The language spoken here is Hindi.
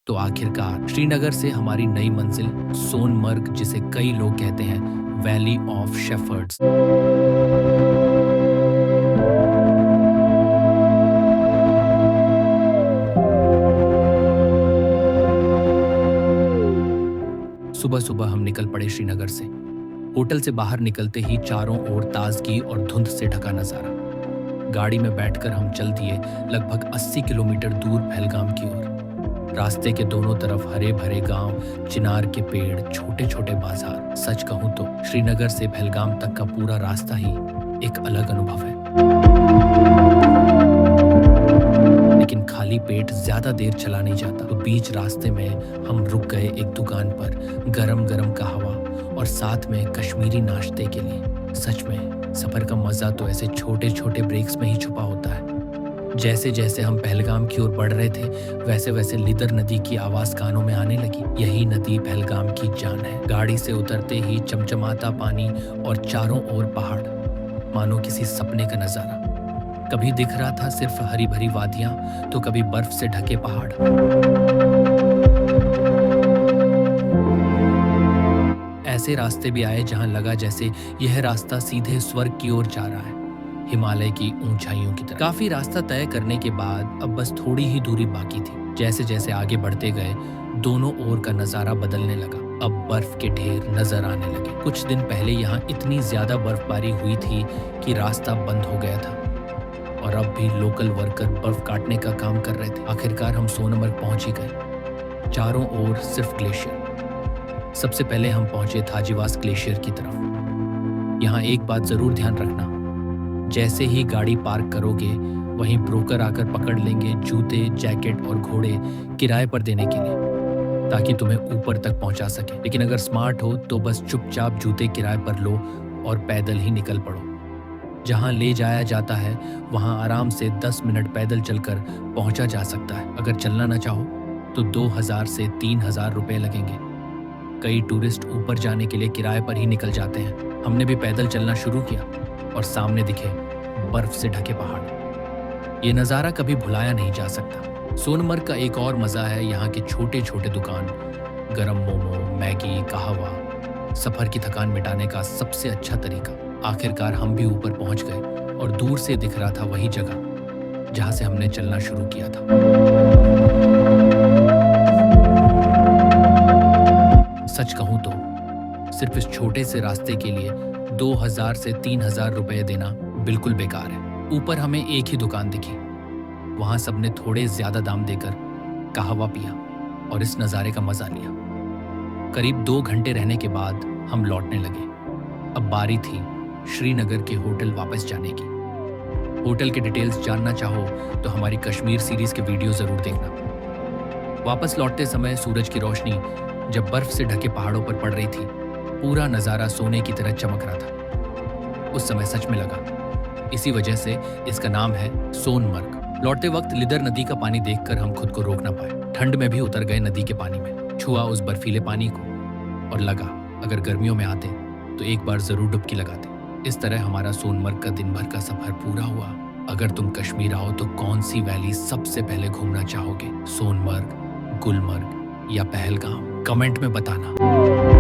तो आखिरकार श्रीनगर से हमारी नई मंजिल सोनमर्ग, जिसे कई लोग कहते हैं वैली ऑफ शेफर्ड्स। सुबह सुबह हम निकल पड़े श्रीनगर से। होटल से बाहर निकलते ही चारों ओर ताजगी और धुंध से ढका नजारा। गाड़ी में बैठकर हम चल दिए लगभग 80 किलोमीटर दूर पहलगाम की ओर। रास्ते के दोनों तरफ हरे भरे गांव, चिनार के पेड़, छोटे छोटे बाजार। सच कहूं तो श्रीनगर से पहलगाम तक का पूरा रास्ता ही एक अलग अनुभव है। लेकिन खाली पेट ज्यादा देर चला नहीं जाता, तो बीच रास्ते में हम रुक गए एक दुकान पर गरम गरम कहवा और साथ में कश्मीरी नाश्ते के लिए। सच में सफर का मजा तो ऐसे छोटे छोटे ब्रेक्स में ही छुपा होता है। जैसे जैसे हम पहलगाम की ओर बढ़ रहे थे, वैसे वैसे लिदर नदी की आवाज कानों में आने लगी। यही नदी पहलगाम की जान है। गाड़ी से उतरते ही चमचमाता पानी और चारों ओर पहाड़, मानो किसी सपने का नजारा। कभी दिख रहा था सिर्फ हरी भरी वादियां, तो कभी बर्फ से ढके पहाड़। ऐसे रास्ते भी आए जहां लगा जैसे यह रास्ता सीधे स्वर्ग की ओर जा रहा है, हिमालय की ऊंचाइयों की तरफ। काफी रास्ता तय करने के बाद अब बस थोड़ी ही दूरी बाकी थी। जैसे जैसे आगे बढ़ते गए, दोनों ओर का नजारा बदलने लगा। अब बर्फ के ढेर नजर आने लगे। कुछ दिन पहले यहाँ इतनी ज्यादा बर्फबारी हुई थी कि रास्ता बंद हो गया था, और अब भी लोकल वर्कर बर्फ काटने का काम कर रहे थे। आखिरकार हम सोनमर्ग पहुंच ही गए। चारों ओर सिर्फ ग्लेशियर। सबसे पहले हम पहुंचे थाजीवास ग्लेशियर की तरफ। यहाँ एक बात जरूर ध्यान रखना, जैसे ही गाड़ी पार्क करोगे वहीं ब्रोकर आकर पकड़ लेंगे जूते, जैकेट और घोड़े किराए पर देने के लिए, ताकि तुम्हें ऊपर तक पहुंचा सके। लेकिन अगर स्मार्ट हो तो बस चुपचाप जूते किराए पर लो और पैदल ही निकल पड़ो। जहां ले जाया जाता है वहां आराम से 10 मिनट पैदल चलकर पहुंचा जा सकता है। अगर चलना ना चाहो तो 2000 से 3000 रुपए लगेंगे। कई टूरिस्ट ऊपर जाने के लिए किराए पर ही निकल जाते हैं। हमने भी पैदल चलना शुरू किया और सामने दिखे बर्फ से ढके पहाड़। ये नज़ारा कभी भुलाया नहीं जा सकता। सोनमर्ग का एक और मजा है यहाँ के छोटे छोटे दुकान, गरम मोमो, मैगी, कहवा। सफर की थकान मिटाने का सबसे अच्छा तरीका। आखिरकार हम भी ऊपर पहुंच गए और दूर से दिख रहा था वही जगह जहां से हमने चलना शुरू किया था। सच कहूं तो सिर्फ इस छोटे से रास्ते के लिए 2000 से 3000 रुपए देना बिल्कुल बेकार है। ऊपर हमें एक ही दुकान दिखी, वहां सबने थोड़े ज्यादा दाम देकर कहवा पिया और इस नज़ारे का मजा लिया। करीब 2 घंटे रहने के बाद हम लौटने लगे। अब बारी थी श्रीनगर के होटल वापस जाने की। होटल के डिटेल्स जानना चाहो तो हमारी कश्मीर सीरीज के वीडियो जरूर देखना। वापस लौटते समय सूरज की रोशनी जब बर्फ से ढके पहाड़ों पर पड़ रही थी, पूरा नजारा सोने की तरह चमक रहा था। उस समय सच में लगा, इसी वजह से इसका नाम है सोनमर्ग। लौटते वक्त लिदर नदी का पानी देखकर हम खुद को रोक ना पाए। ठंड में भी उतर गए नदी के पानी में, छुआ उस बर्फीले पानी को और लगा अगर गर्मियों में आते तो एक बार जरूर डुबकी लगाते। इस तरह हमारा सोनमर्ग का दिन भर का सफर पूरा हुआ। अगर तुम कश्मीर आओ तो कौन सी वैली सबसे पहले घूमना चाहोगे? सोनमर्ग, गुलमर्ग या पहलगाम? कमेंट में बताना।